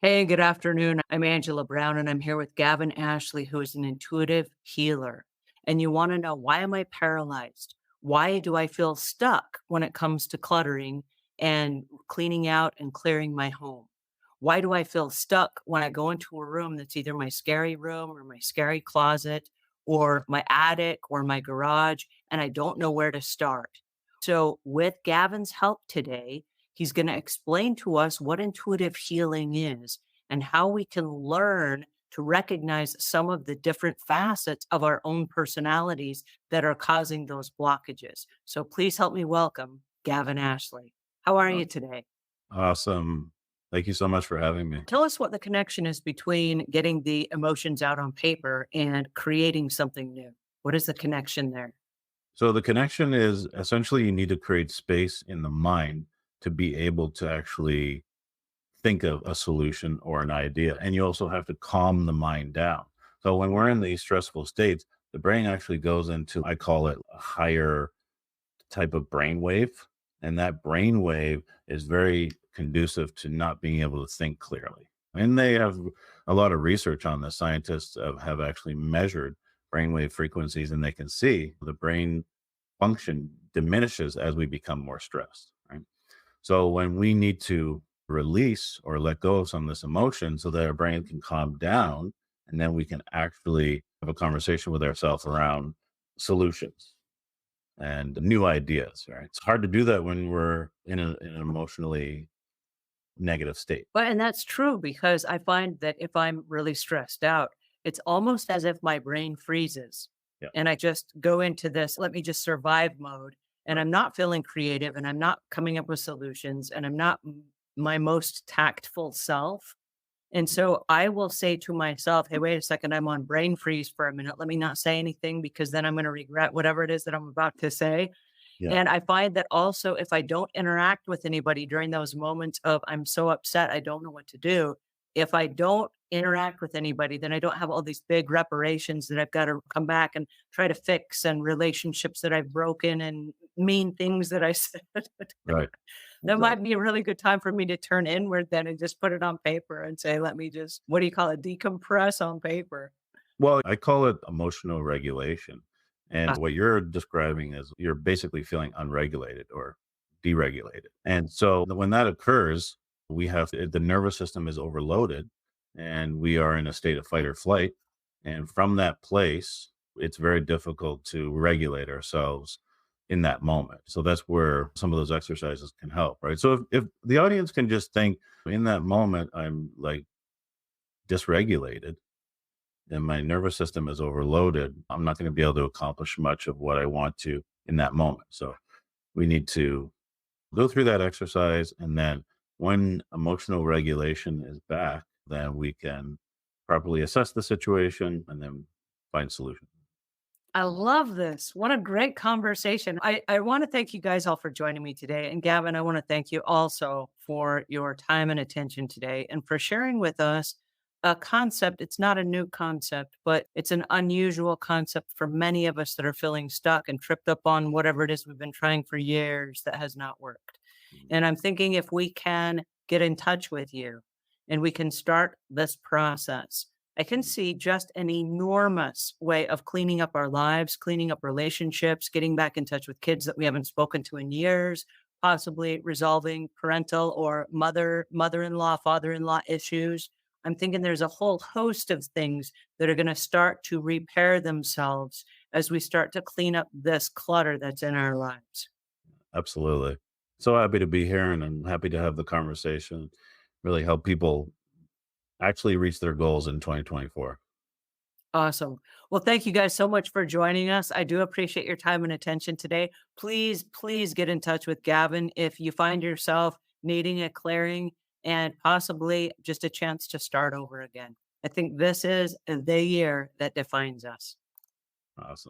Hey, good afternoon. I'm Angela Brown, and I'm here with Gavin Ashley, who is an intuitive healer. And you want to know, why am I paralyzed? Why do I feel stuck when it comes to cluttering and cleaning out and clearing my home? Why do I feel stuck when I go into a room that's either my scary room or my scary closet or my attic or my garage, and I don't know where to start? So, with Gavin's help today, he's going to explain to us what intuitive healing is and how we can learn to recognize some of the different facets of our own personalities that are causing those blockages. So please help me welcome Gavin Ashley. How are Uh, you today? Awesome. Thank you so much for having me. Tell us what the connection is between getting the emotions out on paper and creating something new. What is the connection there? So the connection is essentially you need to create space in the mind to be able to actually think of a solution or an idea. And you also have to calm the mind down. So when we're in these stressful states, the brain actually goes into, I call it a higher type of brain wave. And that brain wave is very conducive to not being able to think clearly. And they have a lot of research on this. Scientists have actually measured brainwave frequencies, and they can see the brain function diminishes as we become more stressed. Right. So when we need to release or let go of some of this emotion so that our brain can calm down, and then we can actually have a conversation with ourselves around solutions and new ideas, right? It's hard to do that when we're in an emotionally negative state. Well, and that's true because I find that if I'm really stressed out, it's almost as if my brain freezes Yeah. and I just go into this, let me just survive mode. And Right. I'm not feeling creative and I'm not coming up with solutions and I'm not my most tactful self. And so I will say to myself, hey, wait a second, I'm on brain freeze for a minute. Let me not say anything because then I'm going to regret whatever it is that I'm about to say. Yeah. And I find that also if I don't interact with anybody during those moments of I'm so upset, I don't know what to do. If I don't interact with anybody, then I don't have all these big reparations that I've got to come back and try to fix and relationships that I've broken and mean things that I said. Right. That Exactly. might be a really good time for me to turn inward then and just put it on paper and say, let me just, what do you call it? Decompress on paper. Well, I call it emotional regulation. And what you're describing is you're basically feeling unregulated or deregulated. And so when that occurs, the nervous system is overloaded and we are in a state of fight or flight. And from that place, it's very difficult to regulate ourselves in that moment. So that's where some of those exercises can help, right? So if the audience can just think in that moment, I'm like dysregulated and my nervous system is overloaded, I'm not going to be able to accomplish much of what I want to in that moment. So we need to go through that exercise. And then when emotional regulation is back, then we can properly assess the situation and then find solutions. I love this. What a great conversation. I want to thank you guys all for joining me today. And Gavin, I want to thank you also for your time and attention today and for sharing with us a concept. It's not a new concept, but it's an unusual concept for many of us that are feeling stuck and tripped up on whatever it is we've been trying for years that has not worked. Mhm. And I'm thinking if we can get in touch with you and we can start this process, I can see just an enormous way of cleaning up our lives, cleaning up relationships, getting back in touch with kids that we haven't spoken to in years, possibly resolving parental or mother-in-law, father-in-law issues. I'm thinking there's a whole host of things that are going to start to repair themselves as we start to clean up this clutter that's in our lives. Absolutely. So happy to be here and I'm happy to have the conversation, really help people actually reach their goals in 2024. Awesome. Well, thank you guys so much for joining us. I do appreciate your time and attention today. Please, please get in touch with Gavin if you find yourself needing a clearing and possibly just a chance to start over again. I think this is the year that defines us. Awesome.